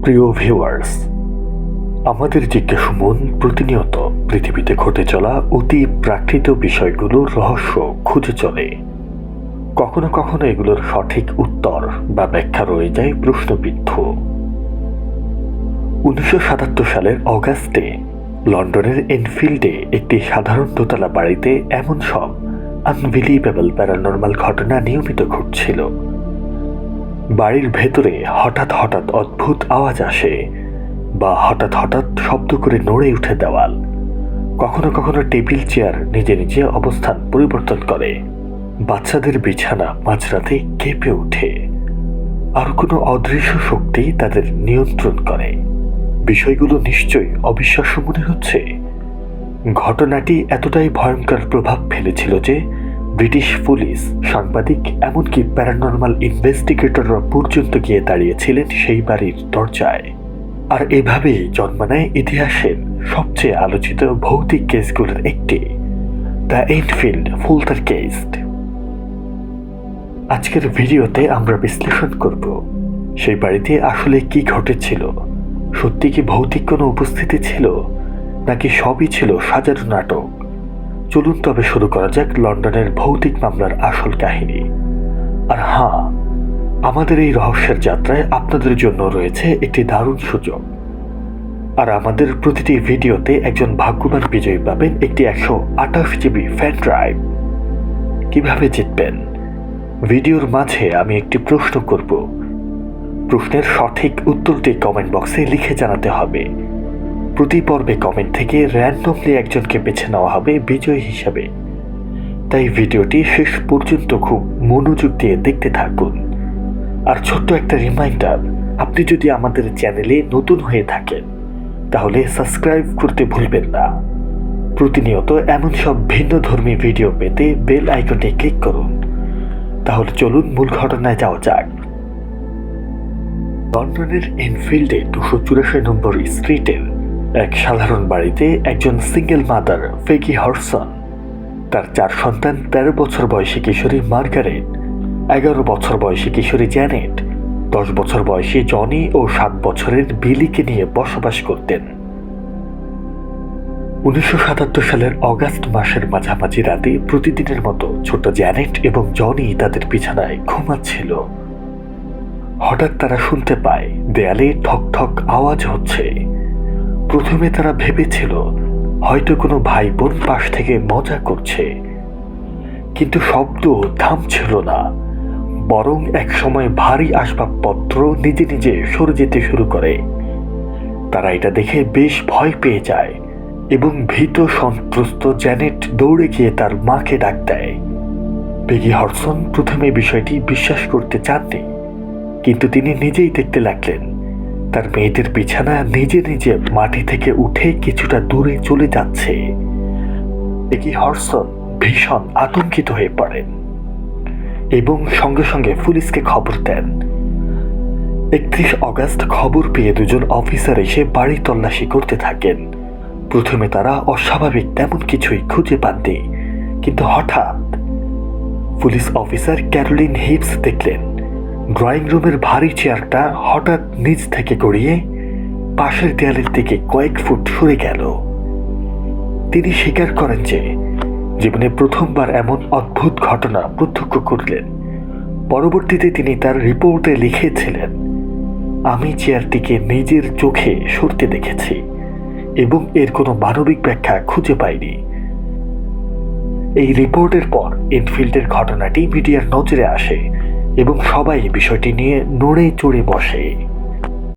প্রিয় ভিউয়ার্স, আমাদের জিজ্ঞাসা মন প্রতিনিয়ত পৃথিবীতে ঘটে চলা অতি প্রাকৃত বিষয়গুলোর রহস্য খুঁজে চলে। কখনো কখনো এগুলোর সঠিক উত্তর বা ব্যাখ্যা রয়ে যায় প্রশ্নবিদ্ধ। 1977 সালের অগাস্টে লন্ডনের এনফিল্ডে একটি সাধারণ দোতলা বাড়িতে এমন সব আনবিলিভেবল প্যারানর্মাল ঘটনা নিয়মিত ঘটছিল। বাড়ির ভেতরে হঠাৎ হঠাৎ অদ্ভুত আওয়াজ আসে বা হঠাৎ হঠাৎ শব্দ করে নড়ে উঠে দেওয়াল। কখনো কখনো টেবিল চেয়ার নিজে নিজে অবস্থান পরিবর্তন করে। বাচ্চাদের বিছানা মাঝরাতে কেঁপে ওঠে। আর কোনো অদৃশ্য শক্তি তাদের নিয়ন্ত্রণ করে। বিষয়গুলো নিশ্চয়ই অবিশ্বাস্য মনে হচ্ছে। ঘটনাটি এতটাই ভয়ঙ্কর প্রভাব ফেলেছিল যে ব্রিটিশ পুলিশ, সাংবাদিক, এমনকি প্যারানর্মাল ইনভেস্টিগেটররা পর্যন্ত গিয়ে দাঁড়িয়েছিলেন সেই বাড়ির দরজায়। আর এভাবেই জন্ম নেয় ইতিহাসের সবচেয়ে আলোচিত ভৌতিক কেসগুলোর একটি, দ্য এনফিল্ড পোল্টারগেইস্ট। আজকের ভিডিওতে আমরা বিশ্লেষণ করব সেই বাড়িতে আসলে কি ঘটেছিল। সত্যি কি ভৌতিক কোনো উপস্থিতি ছিল, নাকি সবই ছিল সাজানো নাটক? চলুন তবে শুরু করা যাক লন্ডনের ভৌতিক মামলার আসল কাহিনী। আর হ্যাঁ, আমাদের এই রহস্যের যাত্রায় আপনাদের জন্য রয়েছে একটি দারুণ সুযোগ। আর আমাদের প্রতিটি ভিডিওতে একজন ভাগ্যবান বিজয়ী পাবেন একটি 128 GB ফ্যান ড্রাইভ। কিভাবে জিতবেন? ভিডিওর মাঝে আমি একটি প্রশ্ন করব। প্রশ্নের সঠিক উত্তরটি কমেন্ট বক্সে লিখে জানাতে হবে। প্রতি পর্বে কমেন্ট থেকে র্যান্ডমলি একজনকে বেছে নেওয়া হবে বিজয়ী হিসাবে। তাই ভিডিওটি শেষ পর্যন্ত খুব মনোযোগ দিয়ে দেখতে থাকুন। আর ছোট্ট একটা রিমাইন্ডার, আপনি যদি আমাদের চ্যানেলে নতুন হয়ে থাকেন তাহলে সাবস্ক্রাইব করতে ভুলবেন না। প্রতিনিয়ত এমন সব ভিন্ন ধর্মী ভিডিও পেতে বেল আইকনটি ক্লিক করুন। তাহলে চলুন মূল ঘটনায় যাওয়া যাক। লন্ডনের এনফিল্ডে 284 নম্বর স্ট্রিটের এক সাধারণ বাড়িতে একজন সিঙ্গেল মাদার পেগি হডসন, তার 4 সন্তান, 13 বছর বয়সী কিশোরী মার্গারেট, 11 বছর বয়সী কিশোরী জ্যানেট, 10 বছর বয়সী জনি ও 7 বছরের বিলিকে নিয়ে বসবাস করতেন। 1977 সালের অগাস্ট মাসের মাঝামাঝি রাতে প্রতিদিনের মতো ছোট জ্যানেট এবং জনি তাদের বিছানায় ঘুমাচ্ছিল। হঠাৎ তারা শুনতে পায় দেয়ালে ঠক ঠক আওয়াজ হচ্ছে। প্রথমে তারা ভেবেছিল হয়তো কোনো ভাই বোন পাশ থেকে মজা করছে, কিন্তু শব্দ থামছিল না, বরং একসময় ভারী আসবাবপত্র নিজে নিজে সরে যেতে শুরু করে। তারা এটা দেখে বেশ ভয় পেয়ে যায় এবং ভীত সন্ত্রস্ত জ্যানেট দৌড়ে গিয়ে তার মাকে ডাক দেয়। পেগি হডসন প্রথমে বিষয়টি বিশ্বাস করতে চাননি, কিন্তু তিনি নিজেই দেখতে লাগলেন তার মেয়েদের বিছানা নিজে নিজে মাটি থেকে উঠে কিছুটা দূরে চলে যাচ্ছে। পেগি হডসন ভীষণ আতঙ্কিত হয়ে পড়েন এবং সঙ্গে সঙ্গে পুলিশকে খবর দেন। 31 অগাস্ট খবর পেয়ে দুজন অফিসার এসে বাড়ি তল্লাশি করতে থাকেন। প্রথমে তারা অস্বাভাবিক তেমন কিছুই খুঁজে পাননি, কিন্তু হঠাৎ পুলিশ অফিসার ক্যারোলিন হিপস দেখলেন ড্রয়িং রুমের ভারী চেয়ারটা হঠাৎ নিচ থেকে গড়িয়ে পাশের দেয়ালের দিকে কয়েক ফুট সরে গেল। তিনি স্বীকার করেন যে জীবনে প্রথমবার এমন অদ্ভুত ঘটনা প্রত্যক্ষ করলেন। পরবর্তীতে তিনি তার রিপোর্টে লিখেছিলেন, আমি চেয়ারটিকে নিজের চোখে সরতে দেখেছি এবং এর কোনো মানবিক ব্যাখ্যা খুঁজে পাইনি। এই রিপোর্টের পর এনফিল্ডের ঘটনাটি মিডিয়ার নজরে আসে এবং সবাই বিষয়টি নিয়ে নড়ে চড়ে বসে।